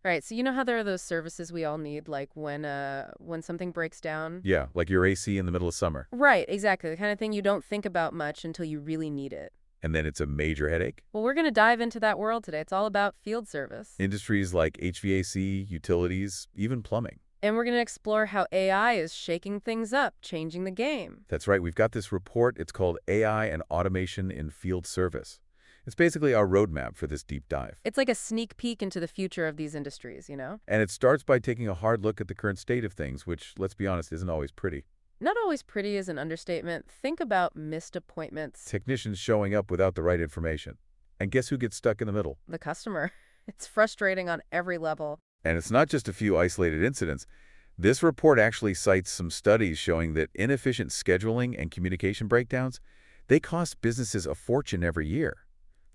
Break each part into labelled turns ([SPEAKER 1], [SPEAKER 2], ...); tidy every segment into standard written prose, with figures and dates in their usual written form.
[SPEAKER 1] Right. So you know how there are those services we all need, like when something breaks down?
[SPEAKER 2] Yeah, like your AC in the middle of summer.
[SPEAKER 1] Right, exactly. The kind of thing you don't think about much until you really need it.
[SPEAKER 2] And then it's a major headache.
[SPEAKER 1] Well, we're going to dive into that world today. It's all about field service.
[SPEAKER 2] Industries like HVAC, utilities, even plumbing.
[SPEAKER 1] And we're going to explore how AI is shaking things up, changing the game.
[SPEAKER 2] That's right, we've got this report. It's called AI and Automation in Field Service. It's basically our roadmap for this deep dive.
[SPEAKER 1] It's like a sneak peek into the future of these industries, you know?
[SPEAKER 2] And it starts by taking a hard look at the current state of things, which, let's be honest, isn't always pretty.
[SPEAKER 1] Not always pretty is an understatement. Think about missed appointments.
[SPEAKER 2] Technicians showing up without the right information. And guess who gets stuck in the middle?
[SPEAKER 1] The customer. It's frustrating on every level.
[SPEAKER 2] And it's not just a few isolated incidents. This report actually cites some studies showing that inefficient scheduling and communication breakdowns, they cost businesses a fortune every year.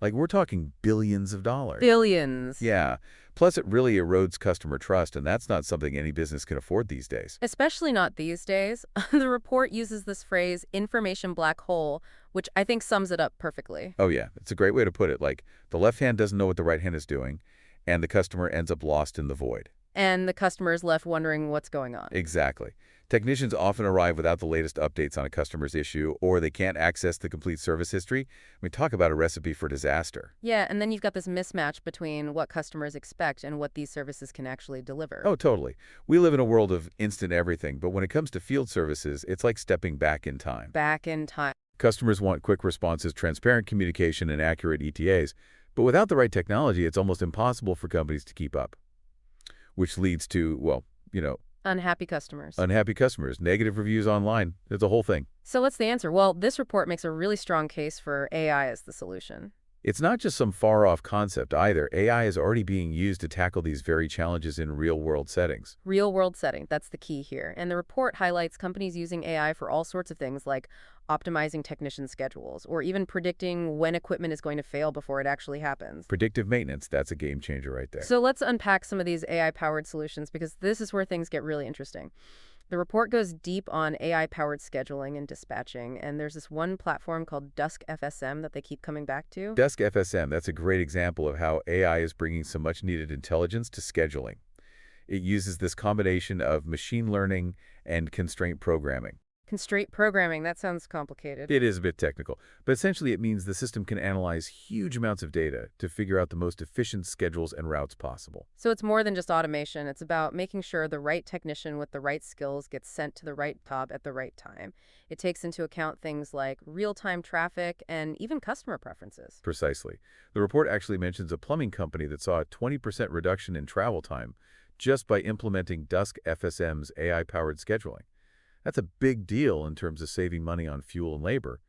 [SPEAKER 2] Like, we're talking billions of dollars.
[SPEAKER 1] Billions.
[SPEAKER 2] Yeah. Plus, it really erodes customer trust, and that's not something any business can afford these days.
[SPEAKER 1] Especially not these days. The report uses this phrase, information black hole, which I think sums it up perfectly.
[SPEAKER 2] Oh, yeah. It's a great way to put it. Like, the left hand doesn't know what the right hand is doing, and the customer ends up lost in the void.
[SPEAKER 1] And the customer is left wondering what's going on.
[SPEAKER 2] Exactly. Technicians often arrive without the latest updates on a customer's issue, or they can't access the complete service history. I mean, talk about a recipe for disaster.
[SPEAKER 1] Yeah, and then you've got this mismatch between what customers expect and what these services can actually deliver.
[SPEAKER 2] Oh, totally. We live in a world of instant everything, but when it comes to field services, it's like stepping back in time.
[SPEAKER 1] Back in time.
[SPEAKER 2] Customers want quick responses, transparent communication, and accurate ETAs, but without the right technology, it's almost impossible for companies to keep up. Which leads to, well,
[SPEAKER 1] Unhappy customers.
[SPEAKER 2] unhappy customers, negative reviews online. It's a whole thing.
[SPEAKER 1] So what's the answer? Well, this report makes a really strong case for AI as the solution.
[SPEAKER 2] It's not just some far-off concept either. AI is already being used to tackle these very challenges in real-world settings.
[SPEAKER 1] Real-world setting, that's the key here. And the report highlights companies using AI for all sorts of things like optimizing technician schedules or even predicting when equipment is going to fail before it actually happens.
[SPEAKER 2] Predictive maintenance, that's a game changer right there.
[SPEAKER 1] So let's unpack some of these AI-powered solutions because this is where things get really interesting. The report goes deep on AI-powered scheduling and dispatching, and there's this one platform called Dusk FSM that they keep coming back to.
[SPEAKER 2] Dusk FSM, that's a great example of how AI is bringing some much-needed intelligence to scheduling. It uses this combination of machine learning and constraint programming.
[SPEAKER 1] Constraint programming, that sounds complicated.
[SPEAKER 2] It is a bit technical, but essentially it means the system can analyze huge amounts of data to figure out the most efficient schedules and routes possible.
[SPEAKER 1] So it's more than just automation. It's about making sure the right technician with the right skills gets sent to the right job at the right time. It takes into account things like real-time traffic and even customer preferences.
[SPEAKER 2] Precisely. The report actually mentions a plumbing company that saw a 20% reduction in travel time just by implementing Dusk FSM's AI-powered scheduling. That's a big deal in terms of saving money on fuel and labor,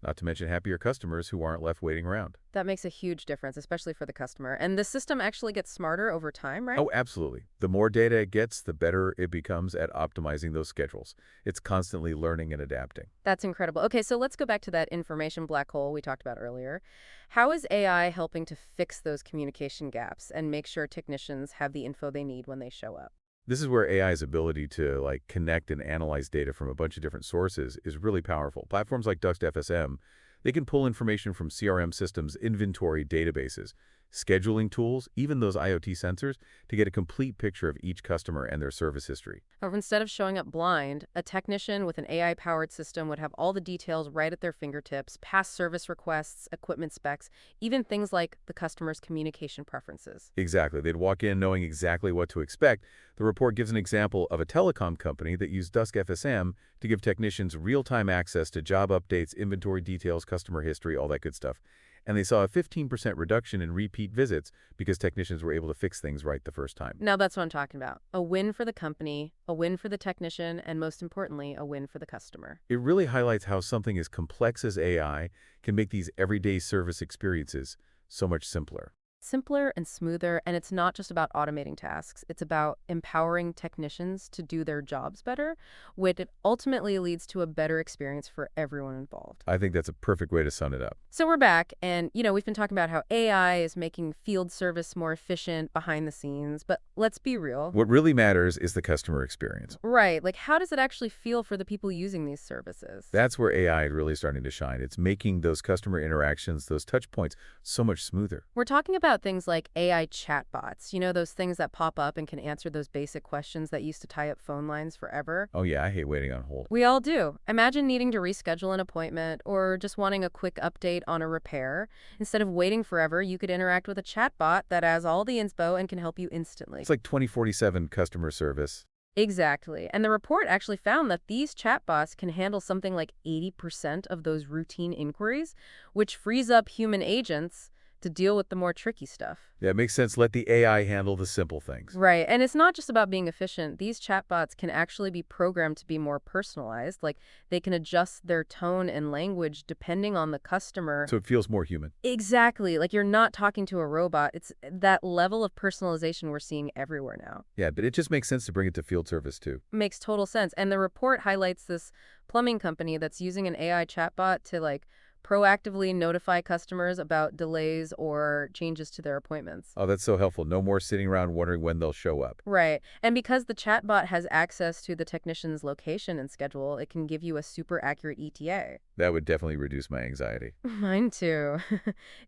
[SPEAKER 2] not to mention happier customers who aren't left waiting around.
[SPEAKER 1] That makes a huge difference, especially for the customer. And the system actually gets smarter over time, right?
[SPEAKER 2] Oh, absolutely. The more data it gets, the better it becomes at optimizing those schedules. It's constantly learning and adapting.
[SPEAKER 1] That's incredible. Okay, so let's go back to that information black hole we talked about earlier. How is AI helping to fix those communication gaps and make sure technicians have the info they need when they show up?
[SPEAKER 2] This is where AI's ability to connect and analyze data from a bunch of different sources is really powerful. Platforms like Dusk FSM, they can pull information from CRM systems, inventory databases, scheduling tools, even those IoT sensors, to get a complete picture of each customer and their service history.
[SPEAKER 1] Or instead of showing up blind, a technician with an AI-powered system would have all the details right at their fingertips, past service requests, equipment specs, even things like the customer's communication preferences.
[SPEAKER 2] Exactly. They'd walk in knowing exactly what to expect. The report gives an example of a telecom company that used Dusk FSM to give technicians real-time access to job updates, inventory details, customer history, all that good stuff. And they saw a 15% reduction in repeat visits because technicians were able to fix things right the first time.
[SPEAKER 1] Now that's what I'm talking about. A win for the company, a win for the technician, and most importantly, a win for the customer.
[SPEAKER 2] It really highlights how something as complex as AI can make these everyday service experiences so much simpler.
[SPEAKER 1] Simpler and smoother, and it's not just about automating tasks. It's about empowering technicians to do their jobs better, which ultimately leads to a better experience for everyone involved.
[SPEAKER 2] I think that's a perfect way to sum it up.
[SPEAKER 1] So we're back, and we've been talking about how AI is making field service more efficient behind the scenes, but let's be real.
[SPEAKER 2] What really matters is the customer experience.
[SPEAKER 1] Right, like how does it actually feel for the people using these services?
[SPEAKER 2] That's where AI is really starting to shine. It's making those customer interactions, those touch points, so much smoother.
[SPEAKER 1] We're talking about about things like AI chatbots, those things that pop up and can answer those basic questions that used to tie up phone lines forever.
[SPEAKER 2] Oh yeah, I hate waiting on hold.
[SPEAKER 1] We all do. Imagine needing to reschedule an appointment or just wanting a quick update on a repair. Instead of waiting forever, you could interact with a chatbot that has all the info and can help you instantly.
[SPEAKER 2] It's like 2047 customer service.
[SPEAKER 1] Exactly. And the report actually found that these chatbots can handle something like 80% of those routine inquiries, which frees up human agents to deal with the more tricky stuff.
[SPEAKER 2] Yeah, it makes sense. Let the AI handle the simple things.
[SPEAKER 1] Right. And it's not just about being efficient. These chatbots can actually be programmed to be more personalized. Like they can adjust their tone and language depending on the customer.
[SPEAKER 2] So it feels more human.
[SPEAKER 1] Exactly. Like you're not talking to a robot. It's that level of personalization we're seeing everywhere now.
[SPEAKER 2] Yeah, but it just makes sense to bring it to field service too.
[SPEAKER 1] Makes total sense. And the report highlights this plumbing company that's using an AI chatbot to proactively notify customers about delays or changes to their appointments.
[SPEAKER 2] Oh, that's so helpful. No more sitting around wondering when they'll show up.
[SPEAKER 1] Right. And because the chatbot has access to the technician's location and schedule, it can give you a super accurate ETA.
[SPEAKER 2] That would definitely reduce my anxiety.
[SPEAKER 1] Mine too.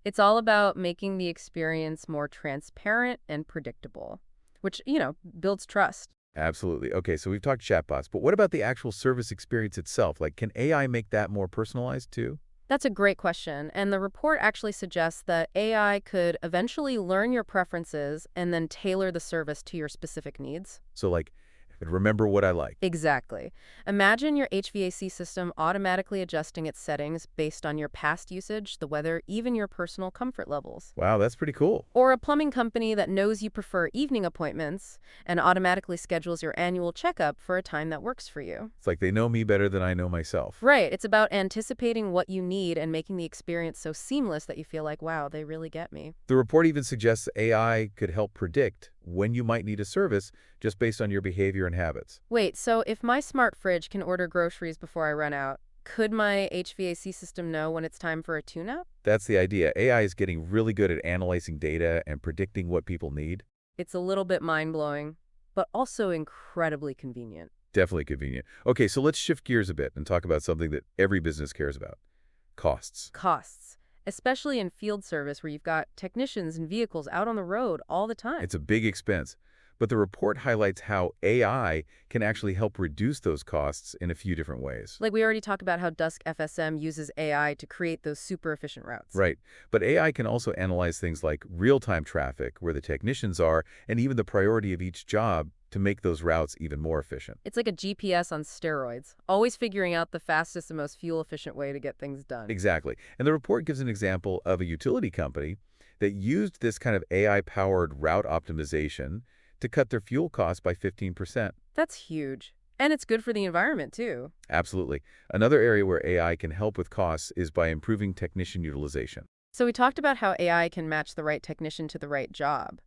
[SPEAKER 1] It's all about making the experience more transparent and predictable, which, builds trust.
[SPEAKER 2] Absolutely. Okay, so we've talked chatbots, but what about the actual service experience itself? Like, can AI make that more personalized too?
[SPEAKER 1] That's a great question, and the report actually suggests that AI could eventually learn your preferences and then tailor the service to your specific needs.
[SPEAKER 2] So like, remember what I like.
[SPEAKER 1] Exactly. Imagine your HVAC system automatically adjusting its settings based on your past usage, the weather, even your personal comfort levels.
[SPEAKER 2] Wow, that's pretty cool.
[SPEAKER 1] Or a plumbing company that knows you prefer evening appointments and automatically schedules your annual checkup for a time that works for you.
[SPEAKER 2] It's like they know me better than I know myself.
[SPEAKER 1] Right. It's about anticipating what you need and making the experience so seamless that you feel like, wow, they really get me.
[SPEAKER 2] The report even suggests AI could help predict when you might need a service just based on your behavior and habits.
[SPEAKER 1] Wait, so if my smart fridge can order groceries before I run out, could my HVAC system know when it's time for a tune-up?
[SPEAKER 2] That's the idea. AI is getting really good at analyzing data and predicting what people need.
[SPEAKER 1] It's a little bit mind-blowing, but also incredibly convenient.
[SPEAKER 2] Definitely convenient. Okay, so let's shift gears a bit and talk about something that every business cares about. Costs.
[SPEAKER 1] Costs, especially in field service where you've got technicians and vehicles out on the road all the time.
[SPEAKER 2] It's a big expense. But the report highlights how AI can actually help reduce those costs in a few different ways.
[SPEAKER 1] Like we already talked about how Dusk FSM uses AI to create those super efficient routes.
[SPEAKER 2] Right. But AI can also analyze things like real-time traffic, where the technicians are, and even the priority of each job to make those routes even more efficient.
[SPEAKER 1] It's like a GPS on steroids, always figuring out the fastest and most fuel-efficient way to get things done.
[SPEAKER 2] Exactly. And the report gives an example of a utility company that used this kind of AI-powered route optimization to cut their fuel costs by 15%.
[SPEAKER 1] That's huge. And it's good for the environment, too.
[SPEAKER 2] Absolutely. Another area where AI can help with costs is by improving technician utilization.
[SPEAKER 1] So we talked about how AI can match the right technician to the right job.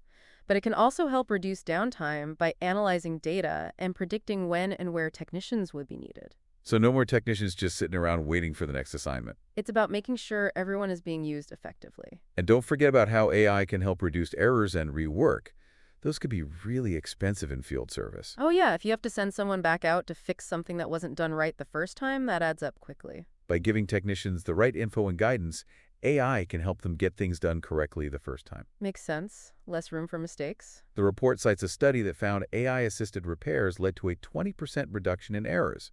[SPEAKER 1] But it can also help reduce downtime by analyzing data and predicting when and where technicians would be needed.
[SPEAKER 2] So no more technicians just sitting around waiting for the next assignment.
[SPEAKER 1] It's about making sure everyone is being used effectively.
[SPEAKER 2] And don't forget about how AI can help reduce errors and rework. Those could be really expensive in field service.
[SPEAKER 1] Oh yeah, if you have to send someone back out to fix something that wasn't done right the first time, that adds up quickly.
[SPEAKER 2] By giving technicians the right info and guidance, AI can help them get things done correctly the first time.
[SPEAKER 1] Makes sense. Less room for mistakes.
[SPEAKER 2] The report cites a study that found AI-assisted repairs led to a 20% reduction in errors,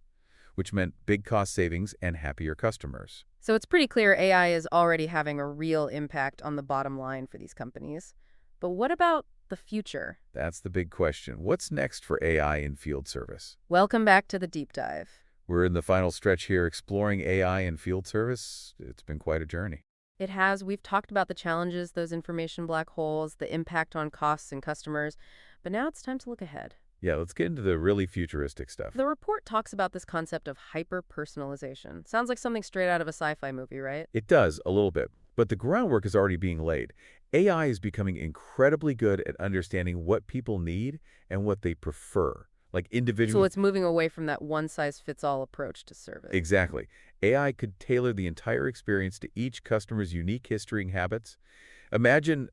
[SPEAKER 2] which meant big cost savings and happier customers.
[SPEAKER 1] So it's pretty clear AI is already having a real impact on the bottom line for these companies. But what about the future?
[SPEAKER 2] That's the big question. What's next for AI in field service?
[SPEAKER 1] Welcome back to the deep dive.
[SPEAKER 2] We're in the final stretch here exploring AI in field service. It's been quite a journey.
[SPEAKER 1] It has. We've talked about the challenges, those information black holes, the impact on costs and customers. But now it's time to look ahead.
[SPEAKER 2] Yeah, let's get into the really futuristic stuff.
[SPEAKER 1] The report talks about this concept of hyper-personalization. Sounds like something straight out of a sci-fi movie, right?
[SPEAKER 2] It does, a little bit. But the groundwork is already being laid. AI is becoming incredibly good at understanding what people need and what they prefer. Like individual.
[SPEAKER 1] So it's moving away from that one-size-fits-all approach to service.
[SPEAKER 2] Exactly. AI could tailor the entire experience to each customer's unique history and habits, Imagine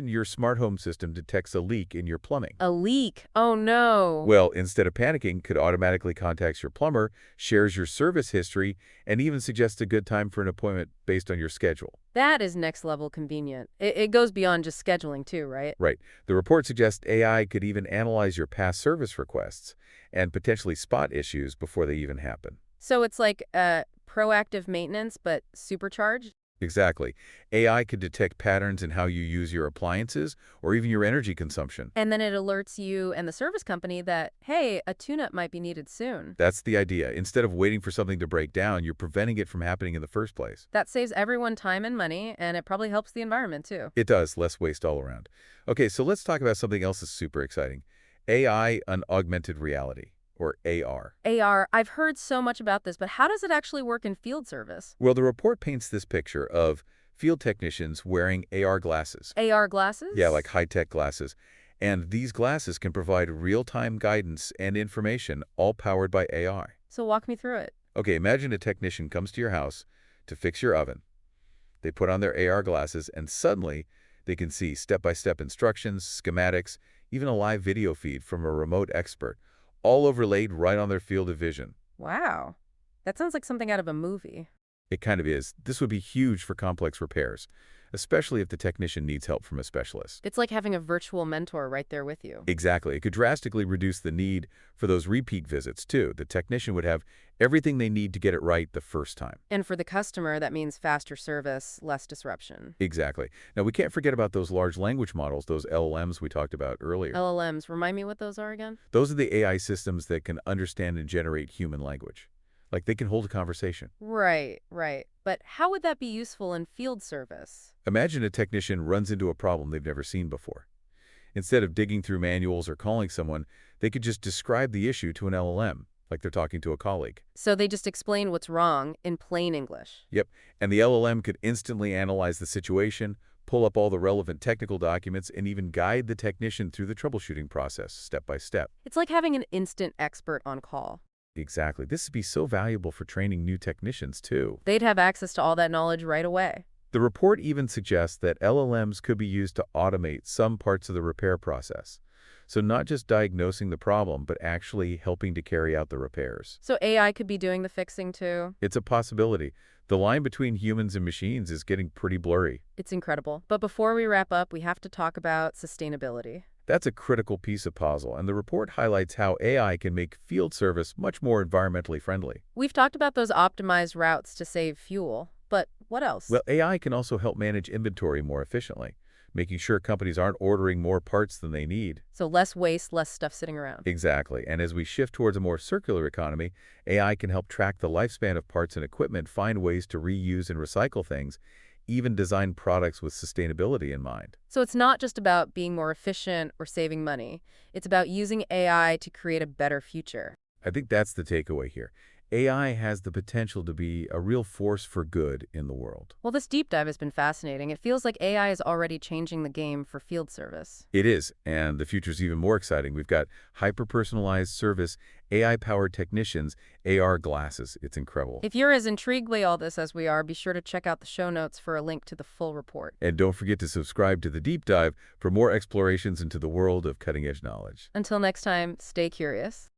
[SPEAKER 2] your smart home system detects a leak in your plumbing.
[SPEAKER 1] A leak. Oh, no.
[SPEAKER 2] Well, instead of panicking, could automatically contacts your plumber, shares your service history, and even suggests a good time for an appointment based on your schedule.
[SPEAKER 1] That is next level convenient. It goes beyond just scheduling too, right?
[SPEAKER 2] Right. The report suggests AI could even analyze your past service requests and potentially spot issues before they even happen.
[SPEAKER 1] So it's like proactive maintenance, but supercharged?
[SPEAKER 2] Exactly. AI could detect patterns in how you use your appliances or even your energy consumption.
[SPEAKER 1] And then it alerts you and the service company that, hey, a tune-up might be needed soon.
[SPEAKER 2] That's the idea. Instead of waiting for something to break down, you're preventing it from happening in the first place.
[SPEAKER 1] That saves everyone time and money, and it probably helps the environment too.
[SPEAKER 2] It does, less waste all around. Okay, so let's talk about something else that's super exciting. AI and augmented reality, or AR.
[SPEAKER 1] AR, I've heard so much about this, but how does it actually work in field service?
[SPEAKER 2] Well, the report paints this picture of field technicians wearing AR glasses.
[SPEAKER 1] AR glasses?
[SPEAKER 2] Yeah, like high-tech glasses. And these glasses can provide real-time guidance and information, all powered by AI.
[SPEAKER 1] So walk me through it.
[SPEAKER 2] Okay, imagine a technician comes to your house to fix your oven. They put on their AR glasses, and suddenly they can see step-by-step instructions, schematics, even a live video feed from a remote expert, all overlaid right on their field of vision.
[SPEAKER 1] Wow. That sounds like something out of a movie.
[SPEAKER 2] It kind of is. This would be huge for complex repairs, especially if the technician needs help from a specialist.
[SPEAKER 1] It's like having a virtual mentor right there with you.
[SPEAKER 2] Exactly. It could drastically reduce the need for those repeat visits, too. The technician would have everything they need to get it right the first time.
[SPEAKER 1] And for the customer, that means faster service, less disruption.
[SPEAKER 2] Exactly. Now, we can't forget about those large language models, those LLMs we talked about earlier.
[SPEAKER 1] LLMs, remind me what those are again?
[SPEAKER 2] Those are the AI systems that can understand and generate human language. Like they can hold a conversation.
[SPEAKER 1] Right, right. But how would that be useful in field service?
[SPEAKER 2] Imagine a technician runs into a problem they've never seen before. Instead of digging through manuals or calling someone, they could just describe the issue to an LLM, like they're talking to a colleague.
[SPEAKER 1] So they just explain what's wrong in plain English.
[SPEAKER 2] Yep, and the LLM could instantly analyze the situation, pull up all the relevant technical documents, and even guide the technician through the troubleshooting process, step by step.
[SPEAKER 1] It's like having an instant expert on call.
[SPEAKER 2] Exactly. This would be so valuable for training new technicians, too.
[SPEAKER 1] They'd have access to all that knowledge right away.
[SPEAKER 2] The report even suggests that LLMs could be used to automate some parts of the repair process. So not just diagnosing the problem, but actually helping to carry out the repairs.
[SPEAKER 1] So AI could be doing the fixing too.
[SPEAKER 2] It's a possibility. The line between humans and machines is getting pretty blurry.
[SPEAKER 1] It's incredible. But before we wrap up, we have to talk about sustainability.
[SPEAKER 2] That's a critical piece of puzzle, and the report highlights how AI can make field service much more environmentally friendly.
[SPEAKER 1] We've talked about those optimized routes to save fuel, but what else?
[SPEAKER 2] Well, AI can also help manage inventory more efficiently, making sure companies aren't ordering more parts than they need.
[SPEAKER 1] So less waste, less stuff sitting around.
[SPEAKER 2] Exactly. And as we shift towards a more circular economy, AI can help track the lifespan of parts and equipment, find ways to reuse and recycle things, even design products with sustainability in mind.
[SPEAKER 1] So it's not just about being more efficient or saving money. It's about using AI to create a better future.
[SPEAKER 2] I think that's the takeaway here. AI has the potential to be a real force for good in the world.
[SPEAKER 1] Well, this deep dive has been fascinating. It feels like AI is already changing the game for field service.
[SPEAKER 2] It is, and the future's even more exciting. We've got hyper-personalized service, AI-powered technicians, AR glasses. It's incredible.
[SPEAKER 1] If you're as intrigued by all this as we are, be sure to check out the show notes for a link to the full report.
[SPEAKER 2] And don't forget to subscribe to the deep dive for more explorations into the world of cutting-edge knowledge.
[SPEAKER 1] Until next time, stay curious.